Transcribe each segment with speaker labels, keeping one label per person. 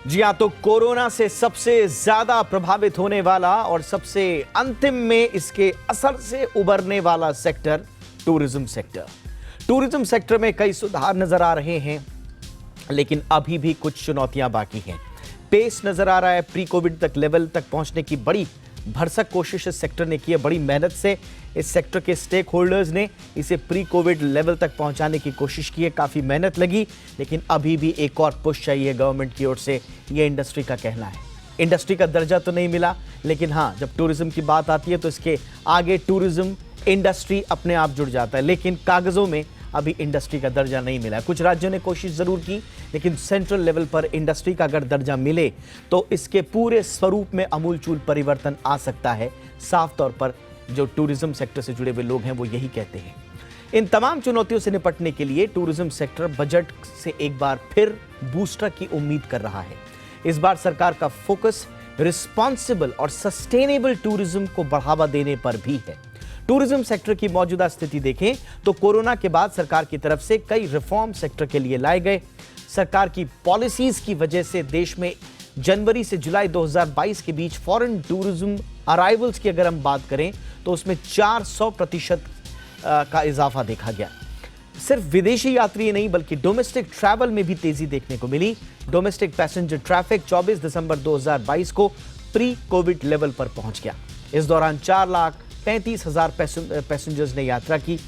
Speaker 1: जी हाँ, तो कोरोना से सबसे ज्यादा प्रभावित होने वाला और सबसे अंतिम में इसके असर से उबरने वाला sector tourism sector. Tourism sector में कई सुधार नजर आ रहे हैं, लेकिन अभी भी कुछ चुनौतियां बाकी हैं। पेस नजर आ रहा है, प्री कोविड तक लेवल तक पहुंचने की बड़ी भरसक कोशिश इस सेक्टर ने की है। बड़ी मेहनत से इस सेक्टर के स्टेक होल्डर्स ने इसे प्री कोविड लेवल तक पहुंचाने की कोशिश की है। काफी मेहनत लगी, लेकिन अभी भी एक और पुश चाहिए गवर्नमेंट की ओर से, ये इंडस्ट्री का कहना है। इंडस्ट्री का दर्जा तो नहीं मिला, लेकिन हाँ, जब टूरिज्म की बात आती है तो इसके आगे टूरिज्म इंडस्ट्री अपने आप जुड़ जाता है, लेकिन कागजों में अभी इंडस्ट्री का दर्जा नहीं मिला। कुछ राज्यों ने कोशिश जरूर की, लेकिन सेंट्रल लेवल पर इंडस्ट्री का अगर दर्जा मिले तो इसके पूरे स्वरूप में अमूलचूल परिवर्तन आ सकता है। साफ तौर पर जो टूरिज्म सेक्टर से जुड़े हुए लोग हैं वो यही कहते हैं। इन तमाम चुनौतियों से निपटने के लिए टूरिज्म सेक्टर बजट से एक बार फिर बूस्टर की उम्मीद कर रहा है। इस बार सरकार का फोकस रिस्पॉन्सिबल और सस्टेनेबल टूरिज्म को बढ़ावा देने पर भी है। टूरिज्म सेक्टर की मौजूदा स्थिति देखें तो कोरोना के बाद सरकार की तरफ से कई रिफॉर्म सेक्टर के लिए लाए गए। सरकार की पॉलिसीज की वजह से देश में जनवरी से जुलाई 2022 के बीच फॉरेन टूरिज्म अराइवल्स की अगर हम बात करें तो उसमें 400% का इजाफा देखा गया। सिर्फ विदेशी यात्री ही नहीं, बल्कि डोमेस्टिक ट्रैवल में भी तेजी देखने को मिली। डोमेस्टिक पैसेंजर ट्रैफिक 24 दिसंबर 2022 को प्री कोविड लेवल पर पहुंच गया। इस दौरान 4,35,000 पैसेंजर्स ने यात्रा की।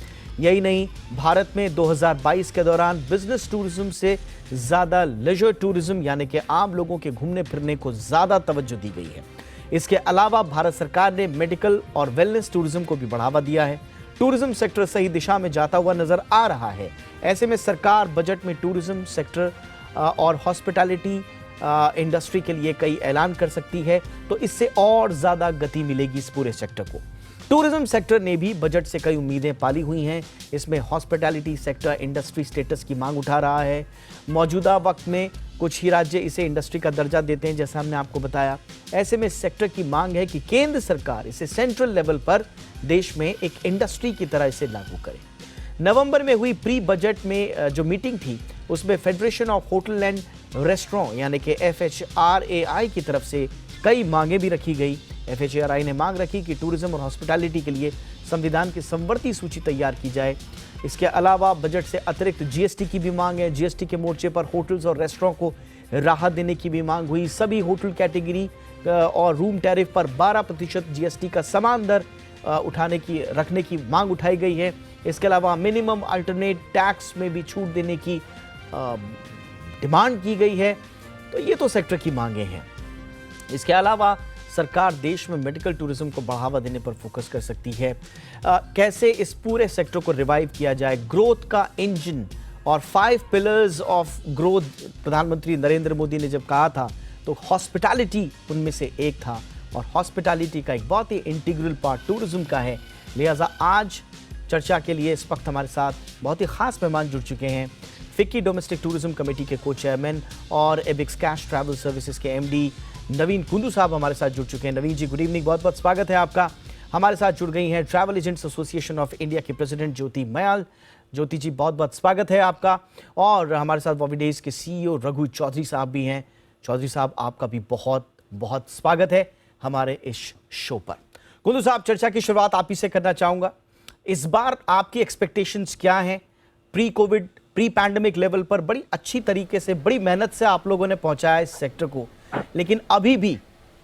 Speaker 1: यही नहीं, भारत में 2022 के दौरान बिजनेस टूरिज्म से ज्यादा लेजर टूरिज्म यानी कि आम लोगों के घूमने फिरने को ज्यादा तवज्जो दी गई है। इसके अलावा भारत सरकार ने मेडिकल और वेलनेस टूरिज्म को भी बढ़ावा दिया है। टूरिज्म सेक्टर सही दिशा में जाता हुआ नजर आ रहा है। ऐसे में सरकार बजट में टूरिज्म सेक्टर और हॉस्पिटैलिटी इंडस्ट्री के लिए कई ऐलान कर सकती है, तो इससे और ज्यादा गति मिलेगी इस पूरे सेक्टर को। टूरिज्म सेक्टर ने भी बजट से कई उम्मीदें पाली हुई हैं। इसमें हॉस्पिटैलिटी सेक्टर इंडस्ट्री स्टेटस की मांग उठा रहा है। मौजूदा वक्त में कुछ ही राज्य इसे इंडस्ट्री का दर्जा देते हैं, जैसा हमने आपको बताया। ऐसे में सेक्टर की मांग है कि केंद्र सरकार इसे सेंट्रल लेवल पर देश में एक इंडस्ट्री की तरह इसे लागू करे। नवंबर में हुई प्री बजट में जो मीटिंग थी, उसमें federation of hotel and restaurant यानी कि FHRAI की तरफ से कई मांगे भी रखी गई। FHRAI ने मांग रखी कि टूरिज्म और हॉस्पिटैलिटी के लिए संविधान की समवर्ती सूची तैयार की जाए। इसके अलावा बजट से अतिरिक्त GST की भी मांग है। GST के मोर्चे पर होटल्स और रेस्टोरेंट को राहत देने की भी मांग हुई। सभी होटल कैटेगरी और रूम टैरिफ पर 12% GST का समान दर रखने की मांग उठाई गई है। इसके अलावा मिनिमम अल्टरनेट टैक्स में भी छूट देने की डिमांड की गई है। तो ये तो सेक्टर की मांगे हैं। इसके अलावा सरकार देश में मेडिकल टूरिज्म को बढ़ावा देने पर फोकस कर सकती है। कैसे इस पूरे सेक्टर को रिवाइव किया जाए, ग्रोथ का इंजन और 5 पिलर्स ऑफ ग्रोथ प्रधानमंत्री नरेंद्र मोदी ने जब कहा था तो हॉस्पिटैलिटी उनमें से एक था, और हॉस्पिटैलिटी का एक बहुत ही इंटीग्रल पार्ट टूरिज्म का है। लिहाजा आज चर्चा के लिए इस वक्त हमारे साथ बहुत ही खास मेहमान जुड़ चुके हैं। फिक्की डोमेस्टिक टूरिज्म कमेटी के को चेयरमैन और एबिक्स कैश ट्रैवल सर्विसेज के MD नवीन कुंदू साहब हमारे साथ जुड़ चुके हैं। नवीन जी, गुड इवनिंग, बहुत बहुत स्वागत है आपका। हमारे साथ जुड़ गई हैं travel agents association of India की प्रेसिडेंट ज्योति मयाल। ज्योति जी, बहुत बहुत स्वागत है आपका। और हमारे साथ वॉविडेज के CEO रघु चौधरी साहब भी हैं। चौधरी साहब, आपका भी बहुत बहुत स्वागत है हमारे इस शो पर। कुंदू साहब, चर्चा की शुरुआत आप ही से करना चाहूंगा। इस बार आपकी एक्सपेक्टेशंस क्या हैं? Pre Covid pre pandemic level पर बड़ी अच्छी तरीके से, बड़ी मेहनत से आप लोगों ने पहुंचाया इस सेक्टर को, लेकिन अभी भी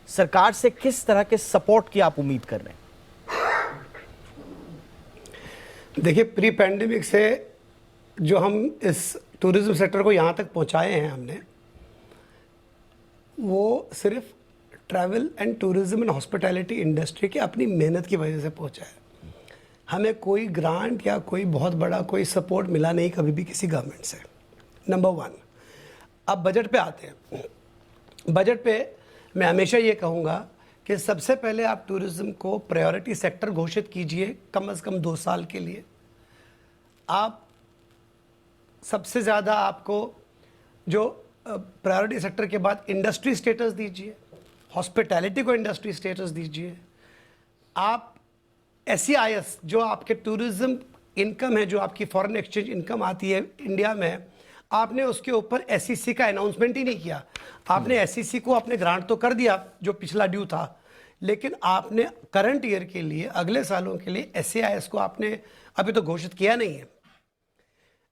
Speaker 1: सरकार से किस तरह के सपोर्ट की आप उम्मीद कर रहे हैं?
Speaker 2: देखिए, प्री पैंडेमिक से जो हम इस टूरिज्म सेक्टर को यहाँ तक पहुँचाए हैं हमने, वो सिर्फ travel and tourism and hospitality industry की अपनी मेहनत की वजह से पहुँचा है। हमें कोई ग्रांट या कोई बहुत बड़ा कोई सपोर्ट मिला नहीं कभी भी किसी गवर्नमेंट से, नंबर 1। अब बजट पे आते हैं। बजट पे मैं हमेशा ये कहूँगा कि सबसे पहले आप टूरिज्म को प्रायोरिटी सेक्टर घोषित कीजिए, कम से कम 2 साल के लिए। आप सबसे ज़्यादा आपको जो प्रायोरिटी सेक्टर के बाद इंडस्ट्री स्टेटस दीजिए, हॉस्पिटैलिटी को इंडस्ट्री स्टेटस दीजिए। आप SEIS जो आपके टूरिज्म इनकम है, जो आपकी फॉरेन एक्सचेंज इनकम आती है इंडिया में, आपने उसके ऊपर एसईसी का अनाउंसमेंट ही नहीं किया। आपने एसईसी को अपने ग्रांट तो कर दिया जो पिछला ड्यू था, लेकिन आपने करंट ईयर के लिए, अगले सालों के लिए एसएआईएस को आपने अभी तो घोषित किया नहीं है।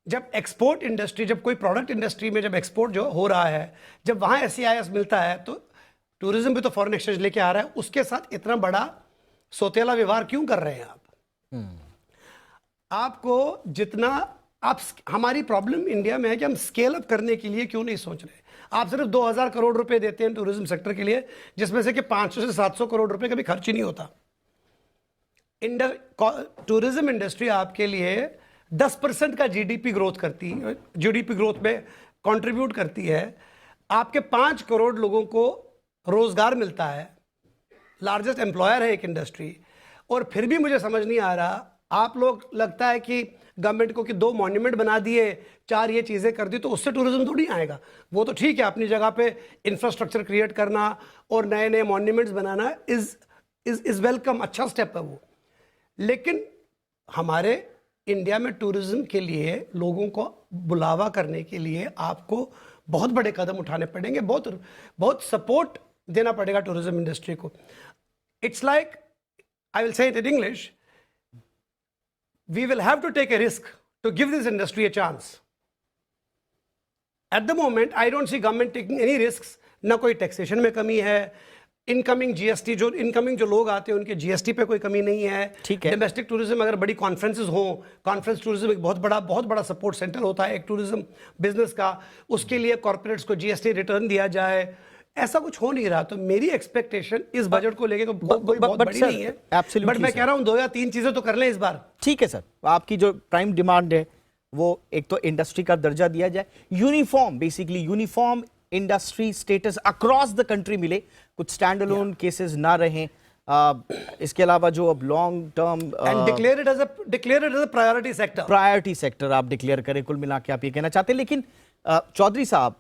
Speaker 2: जब एक्सपोर्ट इंडस्ट्री, जब कोई प्रोडक्ट इंडस्ट्री में जब एक्सपोर्ट जो हो रहा है, जब वहां एसएआईएस मिलता है, तो टूरिज्म भी तो फॉरेन एक्सचेंज लेके आ रहा है, उसके साथ इतना बड़ा सौतेला व्यवहार क्यों कर रहे हैं आप? आपको जितना आप, हमारी प्रॉब्लम इंडिया में है कि हम स्केल अप करने के लिए क्यों नहीं सोच रहे। आप सिर्फ 2000 करोड़ रुपए देते हैं टूरिज्म सेक्टर के लिए, जिसमें से कि 500 से 700 करोड़ रुपए का भी खर्च ही नहीं होता। टूरिज्म इंडस्ट्री आपके लिए 10% का जीडीपी ग्रोथ करती है, जीडीपी ग्रोथ में कंट्रीब्यूट करती है। आपके 5 करोड़ लोगों को रोजगार मिलता है, लार्जेस्ट एम्प्लॉयर है एक इंडस्ट्री। और फिर भी मुझे समझ नहीं आ रहा, आप लोग लगता है कि गवर्नमेंट को कि 2 मॉन्यूमेंट बना दिए, 4 ये चीज़ें कर दी तो उससे टूरिज्म थोड़ी आएगा। वो तो ठीक है, अपनी जगह पे इंफ्रास्ट्रक्चर क्रिएट करना और नए नए मॉन्यूमेंट्स बनाना इज वेलकम, अच्छा स्टेप है वो। लेकिन हमारे इंडिया में टूरिज्म के लिए लोगों को बुलावा करने के लिए आपको बहुत बड़े कदम उठाने पड़ेंगे, बहुत बहुत सपोर्ट देना पड़ेगा टूरिज्म इंडस्ट्री को। It's like, I will say it in English, we will have to take a risk to give this industry a chance. At the moment, I don't see government taking any risks. ना कोई taxation में कमी है, incoming GST, जो incoming जो लोग आते हैं उनके जीएसटी पे कोई कमी नहीं है।
Speaker 1: ठीक है।
Speaker 2: डोमेस्टिक टूरिज्म, अगर बड़ी कॉन्फ्रेंसेस हो, कॉन्फ्रेंस टूरिज्म एक बहुत बड़ा सपोर्ट सेंटर होता है एक टूरिज्म बिजनेस का, उसके लिए कॉर्पोरेट्स को जीएसटी रिटर्न दिया जाए। ऐसा कुछ हो नहीं रहा, तो मेरी एक्सपेक्टेशन इस बजट को लेके कोई बहुत बड़ी नहीं है। बट मैं कह रहा हूं 2 या 3 चीजें तो कर लें इस बार।
Speaker 1: ठीक है सर, आपकी जो प्राइम डिमांड है वो एक तो इंडस्ट्री का दर्जा दिया जाए, uniform, basically uniform industry status across the country मिले, कुछ स्टैंड अलोन केसेस ना रहें। इसके अलावा जो अब long term
Speaker 2: and declare it as a priority sector
Speaker 1: आप डिक्लेयर करें, कुल मिला के आप ये कहना चाहते हैं। लेकिन चौधरी साहब,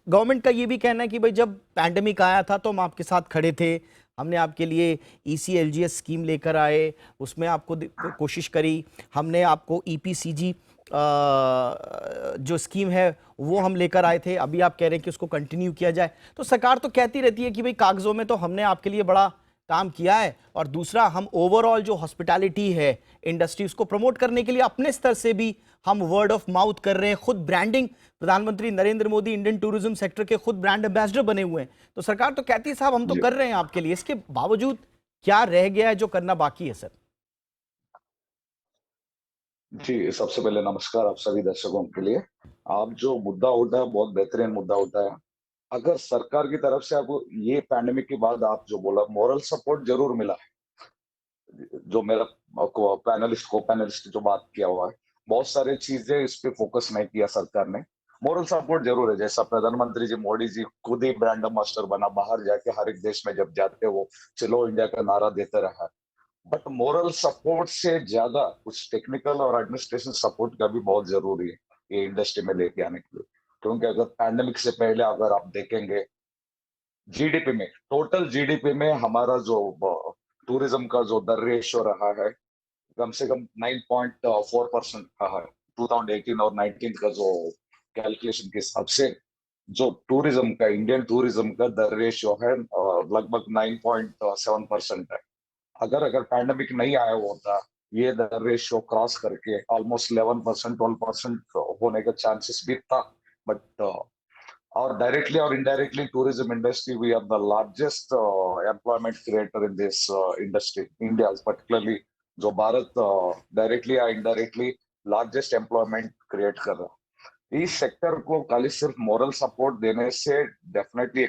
Speaker 1: गवर्नमेंट का ये भी कहना है कि भाई जब पैंडेमिक आया था तो हम आपके साथ खड़े थे, हमने आपके लिए ECLGS स्कीम लेकर आए, उसमें आपको कोशिश करी, हमने आपको EPCG जो स्कीम है वो हम लेकर आए थे, अभी आप कह रहे हैं कि उसको कंटिन्यू किया जाए। तो सरकार तो कहती रहती है कि भाई कागजों में तो हमने आपके लिए बड़ा काम किया है, और दूसरा हम ओवरऑल जो हॉस्पिटैलिटी है इंडस्ट्री उसको प्रमोट करने के लिए अपने स्तर से भी हम वर्ड ऑफ माउथ कर रहे हैं, खुद ब्रांडिंग, प्रधानमंत्री Narendra Modi Indian tourism sector के खुद ब्रांड एम्बेसडर बने हुए हैं। तो सरकार तो कहती है साहब हम तो कर रहे हैं आपके लिए, इसके बावजूद क्या रह गया है जो करना बाकी है सर?
Speaker 3: जी, सबसे पहले नमस्कार आप सभी दर्शकों के लिए। आप जो मुद्दा उठाया बहुत बेहतरीन मुद्दा उठाया। अगर सरकार की तरफ से आपको ये पैंडेमिक के बाद आप जो बोला मोरल सपोर्ट जरूर मिला है, जो मेरा को पैनलिस्ट जो बात किया हुआ है, बहुत सारी चीजें इस पे फोकस नहीं किया सरकार ने। मोरल सपोर्ट जरूर है, जैसा प्रधानमंत्री जी मोदी जी खुद ही ब्रांड एम्बेसडर बना, बाहर जाके हर एक देश में जब जाते वो चलो इंडिया का नारा देते रहा। बट मोरल सपोर्ट से ज्यादा कुछ टेक्निकल और एडमिनिस्ट्रेशन सपोर्ट का भी बहुत जरूरी है ये इंडस्ट्री में लेके आने के लिए। क्योंकि अगर पैंडेमिक से पहले अगर आप देखेंगे जीडीपी में, टोटल जीडीपी में हमारा जो टूरिज्म का जो दर रेशियो रहा है कम से कम 9.4% रहा है 2018 और 19 का जो कैलकुलेशन के हिसाब से। जो टूरिज्म का, इंडियन टूरिज्म का दर रेशियो है लगभग 9.7% है। अगर पैंडेमिक नहीं आया होता, ये दर रेशियो क्रॉस करके ऑलमोस्ट 11% 12% होने का चांसेस भी था। बट और डायरेक्टली और indirectly tourism industry, we are the largest employment creator in this industry, India particularly. जो भारत डायरेक्टली या इनडायरेक्टली लार्जेस्ट एम्प्लॉयमेंट क्रिएट कर रहा है। इस सेक्टर को खाली सिर्फ मोरल सपोर्ट देने से डेफिनेटली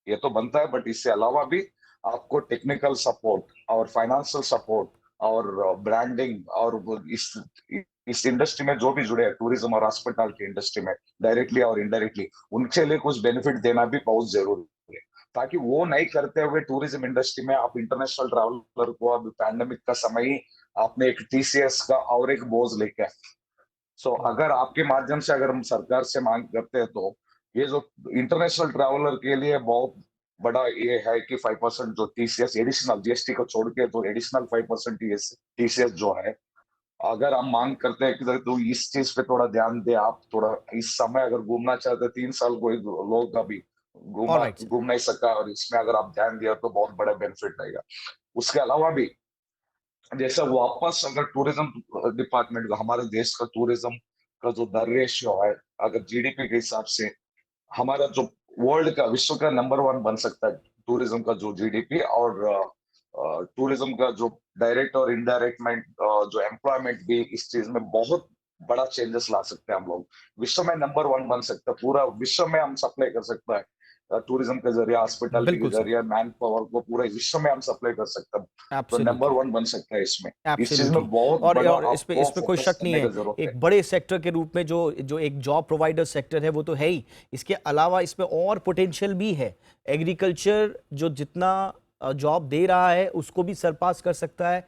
Speaker 3: ये तो बनता है, बट इससे अलावा भी आपको टेक्निकल सपोर्ट और फाइनेंशियल सपोर्ट और ब्रांडिंग और इस इंडस्ट्री में जो भी जुड़े हैं टूरिज्म और हॉस्पिटैलिटी इंडस्ट्री में डायरेक्टली और इनडायरेक्टली, उनके लिए कुछ बेनिफिट देना भी बहुत जरूरी है। ताकि वो नहीं करते हुए टूरिज्म इंडस्ट्री में आप इंटरनेशनल ट्रैवलर को अभी पैंडेमिक का समय ही आपने एक TCS का और एक बोझ लेके सो अगर आपके माध्यम से अगर हम सरकार से मांग करते हैं तो ये जो इंटरनेशनल ट्रैवलर के लिए बहुत बड़ा ये है कि 5% जो TCS एडिशनल GST को छोड़ के तो एडिशनल 5% TCS जो है अगर हम मांग करते हैं कि तो इस चीज पे थोड़ा ध्यान दे, आप थोड़ा इस समय अगर घूमना चाहते हैं, 3 साल कोई लोग अभी
Speaker 1: ऑलराइट सर।
Speaker 3: घूम नहीं सका, और इसमें अगर आप ध्यान दिया तो बहुत बड़ा बेनिफिट रहेगा। उसके अलावा भी जैसे वापस अगर टूरिज्म डिपार्टमेंट का, हमारे देश का टूरिज्म का जो दर रेशियो है, अगर जीडीपी के हिसाब से हमारा जो वर्ल्ड का, विश्व का नंबर 1 बन सकता है टूरिज्म का जो जीडीपी, और टूरिज्म का जो डायरेक्ट और इनडायरेक्ट जो एम्प्लॉयमेंट भी इस चीज में बहुत बड़ा चेंजेस ला सकते हैं हम लोग। विश्व में नंबर 1 बन सकता है, पूरा विश्व में हम सप्लाई कर सकता है टूरिज्म के जरिए, हॉस्पिटैलिटी के
Speaker 1: बिल्कुल सर।
Speaker 3: जरिए, मैन पावर को पूरे विश्व में हम सप्लाई कर सकते हैं। तो नंबर
Speaker 1: एब्सोल्युटली।
Speaker 3: 1 बन सकता है इसमें। इस चीज
Speaker 1: एब्सोल्युटली।
Speaker 3: में बहुत बड़ा
Speaker 1: और
Speaker 3: आपको
Speaker 1: इस पे कोई
Speaker 3: फोकस
Speaker 1: शक नहीं
Speaker 3: करने
Speaker 1: है,
Speaker 3: की जरूरत है।
Speaker 1: एक बड़े सेक्टर के रूप में जो जो एक जॉब प्रोवाइडर सेक्टर है वो तो है ही, इसके अलावा इसमें और पोटेंशियल भी है। एग्रीकल्चर जो जितना जॉब दे रहा है उसको भी सरपास कर सकता है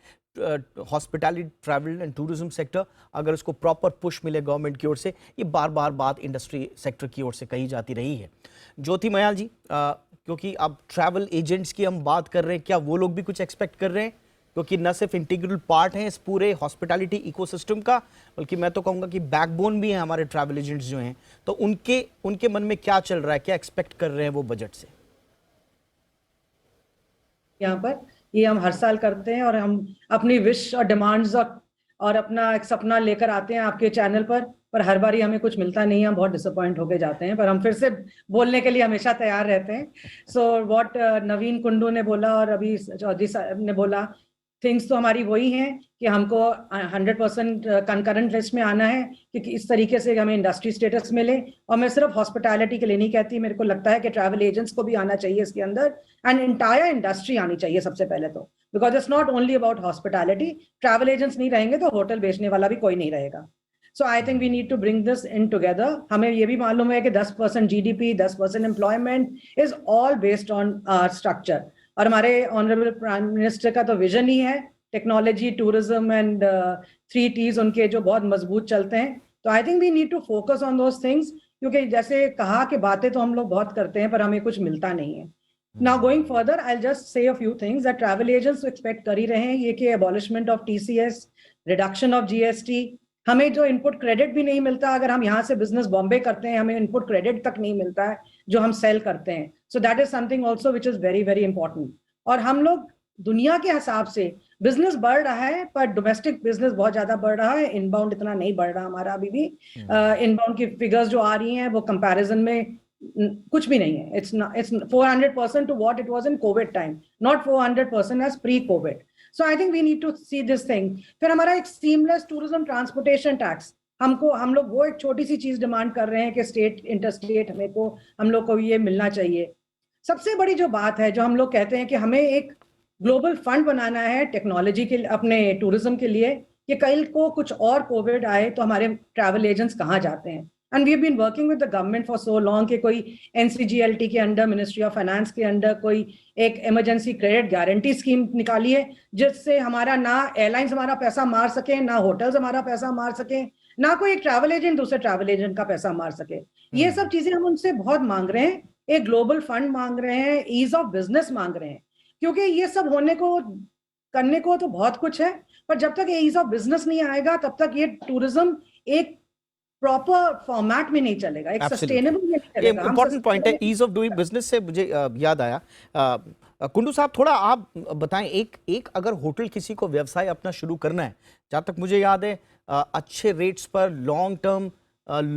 Speaker 1: hospitality, travel and tourism sector, अगर उसको प्रॉपर पुश मिले गवर्नमेंट की ओर से। ये बार बार बात इंडस्ट्री सेक्टर की ओर से कही जाती रही है। ज्योति मयाल जी, क्योंकि अब ट्रैवल एजेंट्स की हम बात कर रहे हैं, क्या वो लोग भी कुछ एक्सपेक्ट कर रहे हैं? क्योंकि न सिर्फ इंटीग्रल पार्ट हैं इस पूरे हॉस्पिटैलिटी इकोसिस्टम का, बल्कि मैं तो कहूँगा कि बैकबोन भी है हमारे ट्रैवल एजेंट्स जो हैं। तो उनके उनके मन में क्या चल रहा है, क्या एक्सपेक्ट कर रहे हैं वो बजट से?
Speaker 4: यहाँ पर ये हम हर साल करते हैं और हम अपनी विश और डिमांड्स और अपना एक सपना लेकर आते हैं आपके चैनल पर हर बारी हमें कुछ मिलता नहीं है, हम बहुत डिसअपॉइंट होके जाते हैं, पर हम फिर से बोलने के लिए हमेशा तैयार रहते हैं। सो व्हाट नवीन कुंडू ने बोला और अभी चौधरी साहब ने बोला, थिंग्स तो हमारी वही हैं कि हमको 100% कंकरेंट लिस्ट में आना है कि इस तरीके से हमें इंडस्ट्री स्टेटस मिले। और मैं सिर्फ हॉस्पिटैलिटी के लिए नहीं कहती, मेरे को लगता है कि ट्रैवल एजेंट्स को भी आना चाहिए इसके अंदर, एंड इंटायर इंडस्ट्री आनी चाहिए सबसे पहले तो, because it's not only about hospitality. Travel agents नहीं रहेंगे तो होटल बेचने वाला भी कोई नहीं रहेगा। So I think we need to bring this in together. हमें ये भी मालूम है कि 10% GDP, 10% employment is all based on structure. और हमारे ऑनरेबल प्राइम मिनिस्टर का तो विजन ही है टेक्नोलॉजी, टूरिज्म एंड 3 Ts उनके जो बहुत मजबूत चलते हैं। तो I think we need to focus on those things, क्योंकि जैसे कहा कि बातें तो हम लोग बहुत करते हैं पर हमें कुछ मिलता नहीं है। Now going further, I'll just say a few things that travel agents expect कर ही रहे हैं, ये कि abolishment of TCS, reduction of GST। हमें जो इनपुट क्रेडिट भी नहीं मिलता, अगर हम यहाँ से बिजनेस बॉम्बे करते हैं हमें इनपुट क्रेडिट तक नहीं मिलता है जो हम सेल करते हैं। So that is something also which is very very important. और हम लोग दुनिया के हिसाब से बिजनेस बढ़ रहा है, पर डोमेस्टिक बिजनेस बहुत ज्यादा बढ़ रहा है, इनबाउंड इतना नहीं बढ़ रहा हमारा अभी भी। इनबाउंड की फिगर्स जो आ रही हैं वो कंपैरिजन में कुछ भी नहीं है। It's 400% to what it was in Covid time, not 400% as pre Covid. So I think we need to see this thing. फिर हमारा एक सीमलेस टूरिज्म ट्रांसपोर्टेशन टैक्स, हम लोग वो एक छोटी सी चीज डिमांड कर रहे हैं कि स्टेट इंटरस्टेट हम लोग को ये मिलना चाहिए। सबसे बड़ी जो बात है, जो हम लोग कहते हैं कि हमें एक ग्लोबल फंड बनाना है टेक्नोलॉजी के, अपने टूरिज्म के लिए, कि कल को कुछ और कोविड आए तो हमारे ट्रैवल एजेंट्स कहाँ जाते हैं। And we have been working with the government for so long कि कोई NCGLT के अंडर, मिनिस्ट्री ऑफ फाइनेंस के अंडर कोई एक इमरजेंसी क्रेडिट गारंटी स्कीम निकाली है, जिससे हमारा ना एयरलाइंस हमारा पैसा मार सके, ना होटल्स हमारा पैसा मार सके, ना कोई एक ट्रैवल एजेंट दूसरे ट्रैवल एजेंट का पैसा मार सके। ये सब चीजें हम उनसे बहुत मांग रहे हैं। एक ग्लोबल फंड मांग रहे हैं, ईज ऑफ बिजनेस मांग रहे हैं, क्योंकि ये सब होने को, करने को तो बहुत कुछ है, पर जब तक ईज ऑफ बिजनेस नहीं आएगा तब तक ये टूरिज्म एक प्रॉपर फॉर्मेट में नहीं चलेगा, एक सस्टेनेबल में नहीं चलेगा।
Speaker 1: इंपॉर्टेंट पॉइंट है ईज ऑफ डूइंग बिजनेस से मुझे याद आया। कुंडू साहब, थोड़ा आप बताएं, एक अगर होटल किसी को व्यवसाय अपना शुरू करना है, जहाँ तक मुझे याद है अच्छे रेट्स पर लॉन्ग टर्म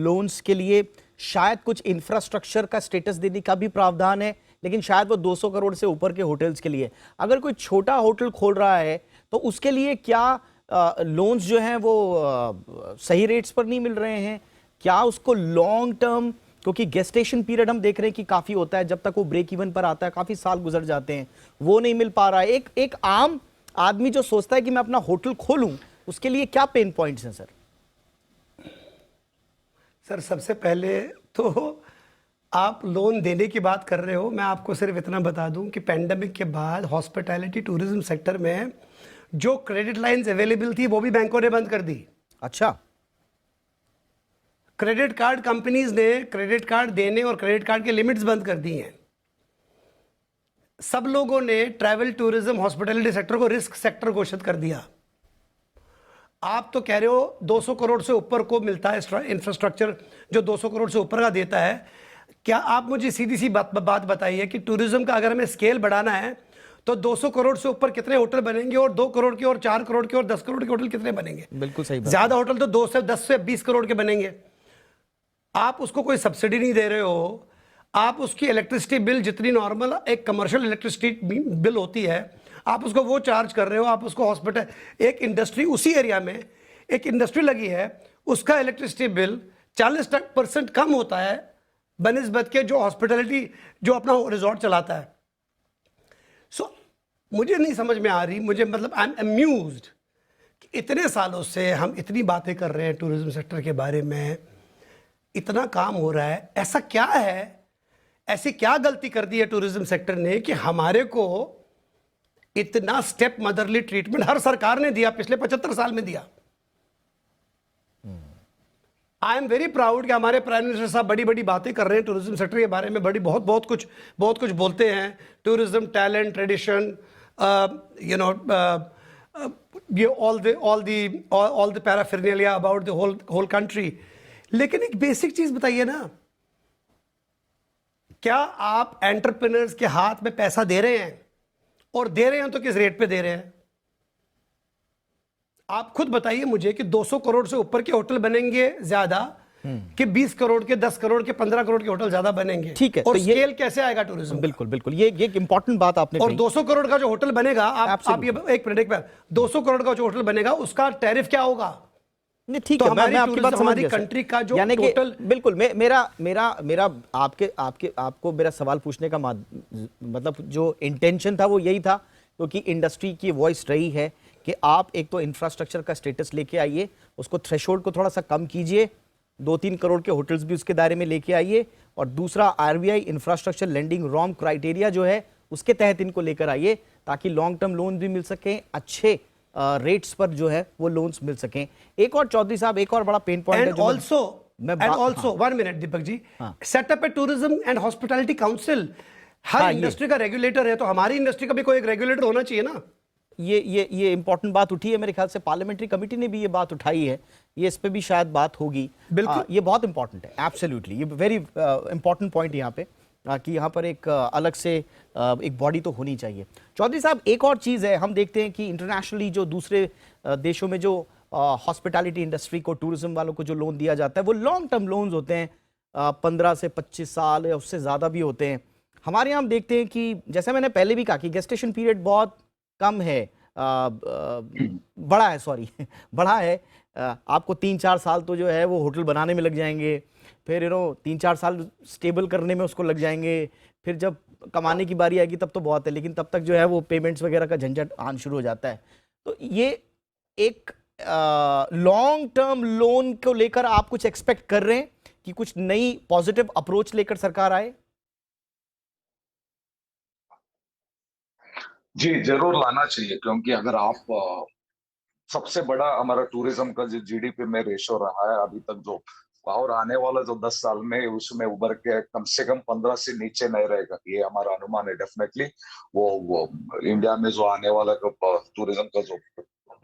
Speaker 1: लोन्स के लिए शायद कुछ इंफ्रास्ट्रक्चर का स्टेटस देने का भी प्रावधान है, लेकिन शायद वो 200 करोड़ से ऊपर के होटल्स के लिए। अगर कोई छोटा होटल खोल रहा है तो उसके लिए क्या लोन्स जो हैं वो सही रेट्स पर नहीं मिल रहे हैं? क्या उसको लॉन्ग टर्म, क्योंकि गेस्टेशन पीरियड हम देख रहे हैं कि काफ़ी होता है, जब तक वो ब्रेक इवन पर आता है काफ़ी साल गुजर जाते हैं, वो नहीं मिल पा रहा है। एक आम आदमी जो सोचता है कि मैं अपना होटल खोलूं, उसके लिए क्या पेन पॉइंट्स हैं सर?
Speaker 2: सर सबसे पहले तो आप लोन देने की बात कर रहे हो, मैं आपको सिर्फ इतना बता दूं कि पेंडेमिक के बाद हॉस्पिटैलिटी टूरिज्म सेक्टर में जो क्रेडिट लाइंस अवेलेबल थी वो भी बैंकों ने बंद कर दी।
Speaker 1: अच्छा।
Speaker 2: क्रेडिट कार्ड कंपनीज ने क्रेडिट कार्ड देने और क्रेडिट कार्ड के लिमिट्स बंद कर दी हैं। सब लोगों ने ट्रैवल, टूरिज्म, हॉस्पिटैलिटी सेक्टर को रिस्क सेक्टर घोषित कर दिया। आप तो कह रहे हो 200 करोड़ से ऊपर को मिलता है इंफ्रास्ट्रक्चर, जो 200 करोड़ से ऊपर का देता है। क्या आप मुझे सीधी सी बात बताइए कि टूरिज्म का अगर हमें स्केल बढ़ाना है तो 200 करोड़ से ऊपर कितने होटल बनेंगे, और 2 करोड़ के और 4 करोड़ के और 10 करोड़ के होटल कितने बनेंगे?
Speaker 1: बिल्कुल सही बात।
Speaker 2: ज्यादा होटल तो 10 से 20 करोड़ के बनेंगे। आप उसको कोई सब्सिडी नहीं दे रहे हो, आप उसकी इलेक्ट्रिसिटी बिल जितनी नॉर्मल एक कमर्शियल इलेक्ट्रिसिटी बिल होती है आप उसको वो चार्ज कर रहे हो। आप उसको हॉस्पिटल, एक इंडस्ट्री उसी एरिया में एक इंडस्ट्री लगी है, उसका इलेक्ट्रिसिटी बिल 40% कम होता है बनिस्बत के जो हॉस्पिटलिटी जो अपना रिजॉर्ट चलाता है। सो मुझे नहीं समझ में आ रही, मुझे मतलब आई एम अम्यूज्ड कि इतने सालों से हम इतनी बातें कर रहे हैं टूरिज्म सेक्टर के बारे में, इतना काम हो रहा है, ऐसा क्या है, ऐसी क्या गलती कर दी है टूरिज्म सेक्टर ने कि हमारे को इतना स्टेप मदरली ट्रीटमेंट हर सरकार ने दिया, पिछले 75 साल में दिया। आई एम वेरी प्राउड कि हमारे प्राइम मिनिस्टर साहब बड़ी बड़ी बातें कर रहे हैं टूरिज्म सेक्टर के बारे में, बड़ी बहुत कुछ बोलते हैं। Tourism, talent, tradition, you know, ये all the paraphernalia about the whole country. लेकिन एक बेसिक चीज बताइए ना, क्या आप एंटरप्रेन्योर्स के हाथ में पैसा दे रहे हैं, और दे रहे हैं तो किस रेट पे दे रहे हैं? आप खुद बताइए मुझे कि 200 करोड़ से ऊपर के होटल बनेंगे ज्यादा कि 20 करोड़ के, 10 करोड़ के, 15 करोड़ के होटल ज्यादा बनेंगे?
Speaker 1: ठीक है,
Speaker 2: और
Speaker 1: तो ये
Speaker 2: स्केल कैसे आएगा टूरिज्म?
Speaker 1: बिल्कुल ये एक इंपॉर्टेंट बात आपने
Speaker 2: और
Speaker 1: कही।
Speaker 2: 200 करोड़ का जो होटल बनेगा, आप ये एक मिनट, 200 करोड़ का जो होटल बनेगा उसका टैरिफ क्या होगा?
Speaker 1: नहीं ठीक
Speaker 2: तो
Speaker 1: है, मैं आपकी बात समझ
Speaker 2: हमारी
Speaker 1: गया सर।
Speaker 2: कंट्री का जो
Speaker 1: यानी कि
Speaker 2: टोटल,
Speaker 1: बिल्कुल मेरा आपको मेरा सवाल पूछने का मतलब जो इंटेंशन था वो यही था, क्योंकि इंडस्ट्री की वॉइस रही है कि आप एक तो इंफ्रास्ट्रक्चर का स्टेटस लेके आइए, उसको थ्रेशोल्ड को थोड़ा सा कम कीजिए, 2-3 करोड़ के होटल्स भी उसके दायरे में लेके आइए, और दूसरा RBI infrastructure lending ROM criteria जो है उसके तहत इनको लेकर आइए, ताकि लॉन्ग टर्म लोन भी मिल सकें, अच्छे रेट्स पर जो है वो लोन्स मिल सकें। एक और चौधरी साहब, एक और बड़ा पेन पॉइंट है जो
Speaker 2: also 1 minute Deepak ji, setup a tourism and hospitality council. हर इंडस्ट्री का रेगुलेटर है, तो हमारी इंडस्ट्री का भी कोई एक रेगुलेटर होना चाहिए ना।
Speaker 1: ये इंपॉर्टेंट बात उठी है, मेरे ख्याल से पार्लियामेंट्री कमेटी ने भी ये बात उठाई है, ये इस पे भी शायद बात होगी।
Speaker 2: बिल्कुल,
Speaker 1: ये बहुत इंपॉर्टेंट है, एब्सोल्युटली, ये वेरी इंपॉर्टेंट पॉइंट यहाँ पे, कि यहाँ पर एक अलग से एक बॉडी तो होनी चाहिए। चौधरी साहब, एक और चीज़ है, हम देखते हैं कि इंटरनेशनली जो दूसरे देशों में जो हॉस्पिटैलिटी इंडस्ट्री को, टूरिज्म वालों को जो लोन दिया जाता है वो लॉन्ग टर्म लोन्स होते हैं, 15 से 25 साल या उससे ज़्यादा भी होते हैं। हमारे यहाँ हम देखते हैं कि जैसे मैंने पहले भी कहा कि गेस्टेशन पीरियड बहुत कम है, बड़ा है, सॉरी बड़ा है। आपको 3-4 साल तो जो है वो होटल बनाने में लग जाएंगे, फिर 3-4 साल स्टेबल करने में उसको लग जाएंगे, फिर जब कमाने की बारी आएगी तब तो बहुत है, लेकिन तब तक जो है वो पेमेंट्स वगैरह का झंझट आना शुरू हो जाता है। तो ये एक लॉन्ग टर्म लोन को लेकर आप कुछ एक्सपेक्ट कर रहे हैं कि कुछ नई पॉजिटिव अप्रोच लेकर सरकार आए?
Speaker 3: जी जरूर लाना चाहिए, क्योंकि अगर आप सबसे बड़ा हमारा टूरिज्म का जो जीडीपी में रेशो रहा है अभी तक, जो और आने वाला जो 10 साल में उसमें उभर के कम से कम 15 से नीचे नहीं रहेगा, ये हमारा अनुमान है। डेफिनेटली वो इंडिया में जो आने वाला टूरिज्म का जो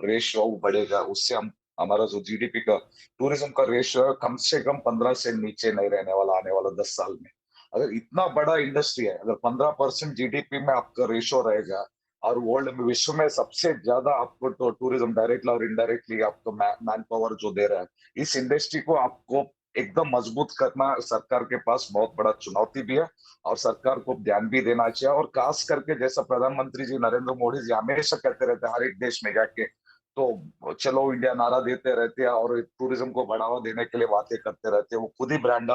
Speaker 3: रेशियो बढ़ेगा, उससे हम हमारा जो जीडीपी का टूरिज्म का रेशियो है कम से कम 15 से नीचे नहीं रहने वाला आने वाला 10 साल में। अगर इतना बड़ा इंडस्ट्री है, अगर 15% जीडीपी में आपका रेशियो रहेगा, और वर्ल्ड में, विश्व में सबसे ज्यादा आपको तो टूरिज्म डायरेक्टली और इनडायरेक्टली आपको मैन पावर जो दे रहा है, इस इंडस्ट्री को आपको एकदम मजबूत करना सरकार के पास बहुत बड़ा चुनौती भी है, और सरकार को ध्यान भी देना चाहिए। और खास करके जैसा प्रधानमंत्री जी नरेंद्र मोदी जी हमेशा कहते रहते हैं, हर एक देश में जाके तो चलो इंडिया नारा देते रहते हैं और टूरिज्म को बढ़ावा देने के लिए बातें करते रहते हैं। वो खुद ही ब्रांड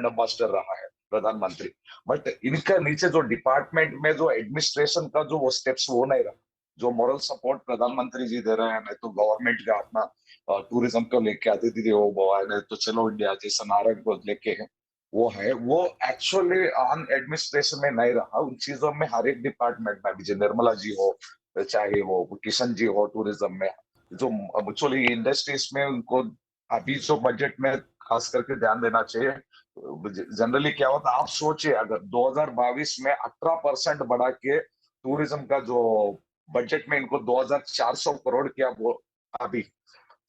Speaker 3: एम्बेसडर रहा है प्रधानमंत्री, बट इनका नीचे जो डिपार्टमेंट में जो एडमिनिस्ट्रेशन का जो वो स्टेप्स वो नहीं रहा। जो मॉरल सपोर्ट प्रधानमंत्री जी दे रहे हैं, नहीं तो गवर्नमेंट का अपना टूरिज्म को लेके आती थी वो बवाए, नहीं तो चलो इंडिया जैसा नारा को लेके है, वो एक्चुअली ऑन एडमिनिस्ट्रेशन में नहीं रहा। उन चीजों में हर एक डिपार्टमेंट में, विजय निर्मला जी हो, चाहे वो किशन जी हो, टूरिज्म में जो एक्चुअली इंडस्ट्रीज में, उनको अभी जो बजट में खास करके ध्यान देना चाहिए। जनरली क्या होता है, आप सोचिए अगर 2022 में 18% बढ़ा के टूरिज्म का जो बजट में इनको 2400 करोड़ किया, वो अभी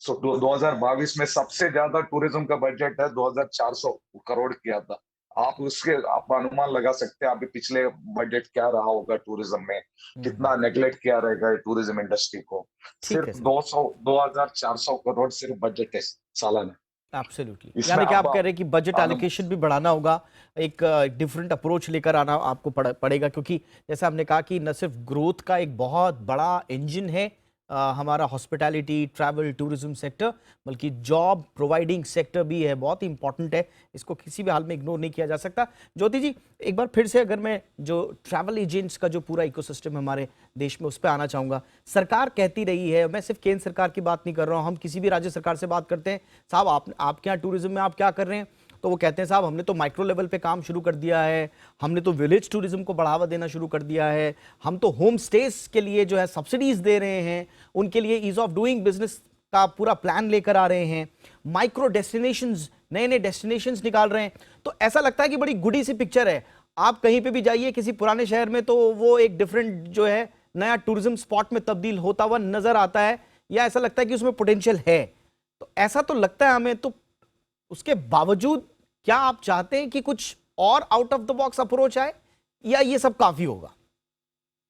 Speaker 3: सो 2022 में सबसे ज्यादा टूरिज्म का बजट है 2400 करोड़ किया था। आप अनुमान लगा सकते हैं अभी पिछले बजट क्या रहा होगा टूरिज्म में, कितना नेग्लेक्ट किया रहेगा टूरिज्म इंडस्ट्री को।
Speaker 1: ठीक है
Speaker 3: सिर्फ
Speaker 1: सर।
Speaker 3: 2400 करोड़ सिर्फ बजट है सालाना।
Speaker 1: एब्सोल्युटली,
Speaker 3: इसमें
Speaker 1: यानी कि आप
Speaker 3: आप
Speaker 1: कह रहे हैं कि बजट एलोकेशन भी बढ़ाना होगा, एक डिफरेंट अप्रोच लेकर आना आपको पड़ेगा, क्योंकि जैसा आपने कहा कि न सिर्फ ग्रोथ का एक बहुत बड़ा इंजन है हमारा हॉस्पिटैलिटी, ट्रैवल, टूरिज्म सेक्टर, बल्कि जॉब प्रोवाइडिंग सेक्टर भी है, बहुत ही इंपॉर्टेंट है, इसको किसी भी हाल में इग्नोर नहीं किया जा सकता। ज्योति जी, एक बार फिर से अगर मैं जो ट्रैवल एजेंट्स का जो पूरा इकोसिस्टम है हमारे देश में, उस पर आना चाहूँगा। सरकार कहती रही है, मैं सिर्फ केंद्र सरकार की बात नहीं कर रहा हूँ, हम किसी भी राज्य सरकार से बात करते हैं, साहब आपके यहाँ टूरिज्म में आप क्या कर रहे हैं, तो वो कहते हैं साहब हमने तो माइक्रो लेवल पे काम शुरू कर दिया है, हमने तो विलेज टूरिज्म को बढ़ावा देना शुरू कर दिया है, हम तो होम स्टेज के लिए जो है सब्सिडीज दे रहे हैं, उनके लिए ईज ऑफ डूइंग बिजनेस का पूरा प्लान लेकर आ रहे हैं, माइक्रो डेस्टिनेशंस, नए नए डेस्टिनेशंस निकाल रहे हैं। तो ऐसा लगता है कि बड़ी गुडी सी पिक्चर है। आप कहीं पे भी जाइए किसी पुराने शहर में, तो वो एक डिफरेंट जो है नया टूरिज्म स्पॉट में तब्दील होता हुआ नजर आता है, या ऐसा लगता है कि उसमें पोटेंशियल है। तो ऐसा तो लगता है हमें। तो उसके बावजूद क्या आप चाहते हैं कि कुछ और out of the box approach आए, या ये सब काफी होगा?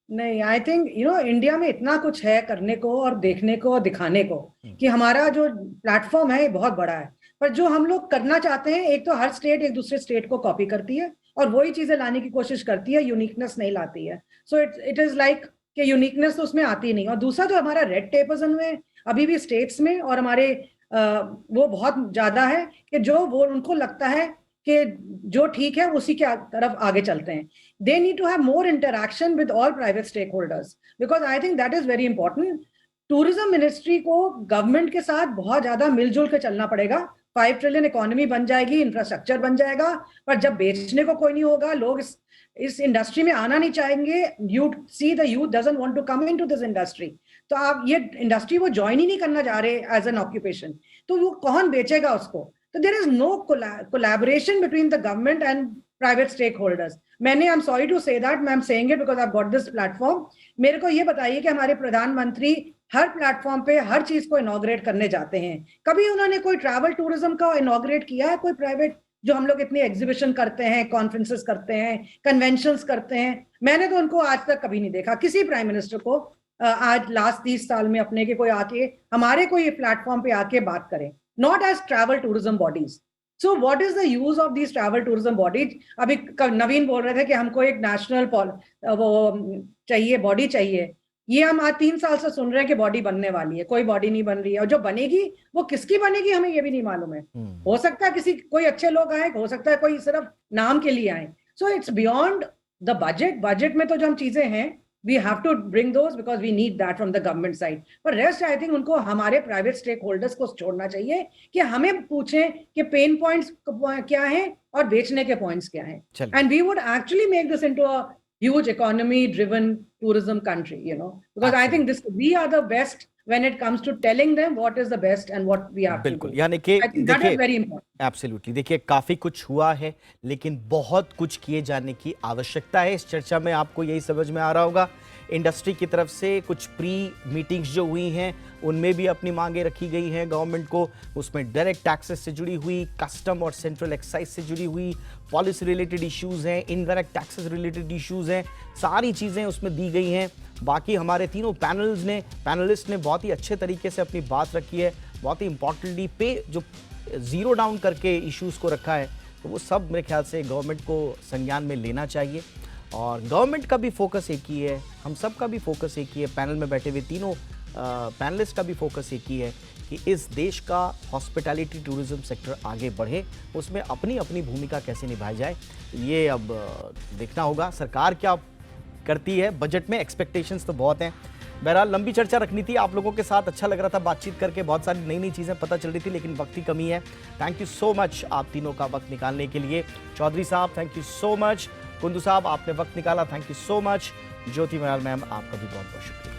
Speaker 4: नहीं, आई थिंक इंडिया में इतना कुछ है करने को और देखने को और दिखाने को कि हमारा जो प्लेटफॉर्म है ये बहुत बड़ा है। पर जो हम लोग करना चाहते हैं, एक तो हर स्टेट एक दूसरे स्टेट को कॉपी करती है और वही चीजें लाने की कोशिश करती है, यूनिकनेस नहीं लाती है। सो इट इज लाइक कि यूनिकनेस तो उसमें आती नहीं। और दूसरा जो हमारा रेड टेपिज्म है अभी भी स्टेट्स में और हमारे वो बहुत ज्यादा है कि जो वो उनको लगता है कि जो ठीक है उसी के तरफ आगे चलते हैं। They need to have more interaction with all private stakeholders because I think that is very important. Tourism ministry को गवर्नमेंट के साथ बहुत ज्यादा मिलजुल के चलना पड़ेगा। 5 ट्रिलियन इकोनॉमी बन जाएगी, इंफ्रास्ट्रक्चर बन जाएगा, पर जब बेचने को कोई नहीं होगा, लोग इस इंडस्ट्री में आना नहीं चाहेंगे। You see the youth doesn't want to come into this industry. तो आप ये इंडस्ट्री वो ज्वाइन ही नहीं करना चाह रहे एज एन ऑक्यूपेशन, तो वो कौन बेचेगा उसको? तो there is no collaboration between the government and private stakeholders. मैंने, I am sorry to say that, I am saying it because I got this platform. मेरे को ये बताइए कि हमारे प्रधानमंत्री हर प्लेटफॉर्म पे हर चीज को इनॉग्रेट करने जाते हैं, कभी उन्होंने कोई ट्रैवल टूरिज्म का इनॉग्रेट किया है? कोई प्राइवेट जो हम लोग इतनी एग्जीबिशन करते हैं, कॉन्फ्रेंसेस करते हैं, कन्वेंशंस करते हैं, मैंने तो उनको आज तक कभी नहीं देखा किसी प्राइम मिनिस्टर को आज लास्ट 30 साल में अपने के कोई आके हमारे कोई प्लेटफॉर्म पे आके बात करें, not as travel tourism bodies. So what is the use of these travel tourism bodies? अभी नवीन बोल रहे थे कि हमको एक नेशनल वो चाहिए, बॉडी चाहिए। ये हम आज 3 साल से सुन रहे हैं कि बॉडी बनने वाली है, कोई बॉडी नहीं बन रही है, और जो बनेगी वो किसकी बनेगी हमें ये भी नहीं मालूम है। हो सकता है किसी कोई अच्छे लोग आए, हो सकता है कोई सिर्फ नाम के लिए आए। So it's beyond the budget में तो जो हम चीजें हैं we have to bring those because we need that from the government side. But rest I think उनको हमारे private stakeholders को छोड़ना चाहिए कि हमें पूछें कि pain points क्या हैं और बेचने के points क्या हैं. And we would actually make this into a huge economy driven tourism country, you know, because Absolutely. I think we are the best when it comes to telling them what is the best and what we have to do.
Speaker 1: यानी कि
Speaker 4: that is very important.
Speaker 1: Absolutely. देखिए काफी कुछ हुआ है, लेकिन बहुत कुछ किए जाने की आवश्यकता है। इस चर्चा में आपको यही समझ में आ रहा होगा, इंडस्ट्री की तरफ से कुछ प्री मीटिंग्स जो हुई हैं उनमें भी अपनी मांगे रखी गई हैं गवर्नमेंट को। उसमें डायरेक्ट टैक्सेस से जुड़ी हुई, कस्टम और सेंट्रल एक्साइज से जुड़ी हुई, पॉलिसी रिलेटेड इश्यूज हैं, इनडायरेक्ट टैक्सेस रिलेटेड इश्यूज हैं, सारी चीज़ें उसमें दी गई हैं। बाकी हमारे तीनों पैनलिस्ट ने बहुत ही अच्छे तरीके से अपनी बात रखी है। बहुत ही इंपॉर्टेंटली पे जो जीरो डाउन करके इश्यूज को रखा है, तो वो सब मेरे ख्याल से गवर्नमेंट को संज्ञान में लेना चाहिए। और गवर्नमेंट का भी फोकस एक ही है, हम सब का भी फोकस एक ही है, पैनल में बैठे हुए तीनों पैनलिस्ट का भी फोकस एक ही है कि इस देश का हॉस्पिटैलिटी टूरिज्म सेक्टर आगे बढ़े, उसमें अपनी अपनी भूमिका कैसे निभाई जाए, ये अब देखना होगा सरकार क्या करती है। बजट में एक्सपेक्टेशंस तो बहुत हैं। बहरहाल लंबी चर्चा रखनी थी आप लोगों के साथ, अच्छा लग रहा था बातचीत करके, बहुत सारी नई नई चीज़ें पता चल रही थी, लेकिन वक्त की कमी है। थैंक यू सो मच आप तीनों का वक्त निकालने के लिए। चौधरी साहब thank you so much, Kundu साहब आपने वक्त निकाला, thank you so much. Jyoti Mayal ma'am आपका भी बहुत बहुत शुक्रिया।